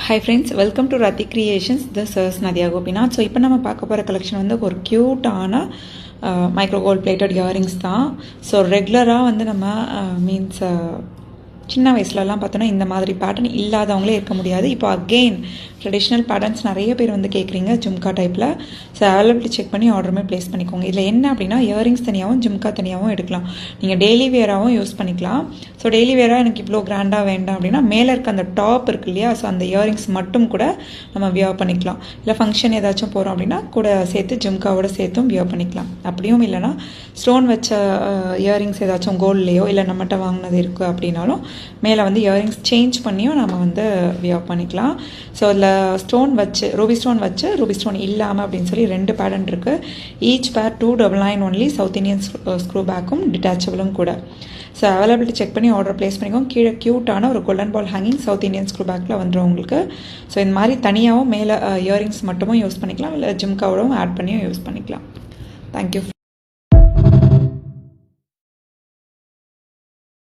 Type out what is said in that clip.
Hi friends, welcome to Rathi Creations. This is Nadia Gopinath. So இப்போ நம்ம பார்க்க போகிற கலெக்ஷன் வந்து ஒரு க்யூட்டான மைக்ரோ கோல்ட் பிளேட்டட் இயரிங்ஸ் தான். ஸோ ரெகுலராக வந்து நம்ம மீன்ஸ் சின்ன வயசுலலாம் பார்த்தோன்னா இந்த மாதிரி பேட்டர்ன் இல்லாதவங்களே இருக்க முடியாது. இப்போ அகெயின் ட்ரெடிஷ்னல் பேட்டர்ன்ஸ் நிறைய பேர் வந்து கேட்குறீங்க ஜும்கா டைப்பில். ஸோ அவைலபிலிட்டி செக் பண்ணி ஆர்டருமே ப்ளேஸ் பண்ணிக்கோங்க. இதில் என்ன அப்படின்னா இயரிங்ஸ் தனியாகவும் ஜும்கா தனியாகவும் எடுக்கலாம். நீங்கள் டெய்லி வேராகவும் யூஸ் பண்ணிக்கலாம். ஸோ டெய்லி வேராக எனக்கு இவ்வளோ கிராண்டாக வேண்டாம் அப்படின்னா மேலே இருக்க அந்த டாப் இருக்கு இல்லையா, ஸோ அந்த இயரிங்ஸ் மட்டும் கூட நம்ம வியர் பண்ணிக்கலாம். இல்லை ஃபங்க்ஷன் ஏதாச்சும் போகிறோம் அப்படின்னா கூட சேர்த்து ஜும்காவோட சேர்த்தும் வியர் பண்ணிக்கலாம். அப்படியும் இல்லைனா ஸ்டோன் வச்ச இயரிங்ஸ் ஏதாச்சும் கோல்ட்லேயோ இல்லை நம்மகிட்ட வாங்கினது இருக்குது அப்படின்னாலும் மேலே வந்து இயரிங்ஸ் சேஞ்ச் பண்ணியும் நம்ம வந்து வியர் பண்ணிக்கலாம். ஸோ அதில் ஸ்டோன் வச்சு ரூபி ஸ்டோன் இல்லாமல் அப்படின்னு சொல்லி 2 பேட்டர்ன் இருக்குது. ஈச் பேர் 299 ஒன்லி. சவுத் இந்தியன் ஸ்க்ரூ பேக்கும் டிட்டாச்சபிளும் கூட. ஸோ அவைலபிலிட்டி செக் பண்ணி ஆர்டர் ப்ளேஸ் பண்ணிக்கோங்க. கீழே க்யூட்டான ஒரு golden ball hanging South Indian screw பேக்கில் வந்துடும் உங்களுக்கு. ஸோ இந்த மாதிரி தனியாகவும் மேலே இயரிங்ஸ் மட்டுமும் யூஸ் பண்ணிக்கலாம், இல்லை ஜிம்காவோடவும் ஆட் பண்ணியும் யூஸ் பண்ணிக்கலாம். Thank you friends.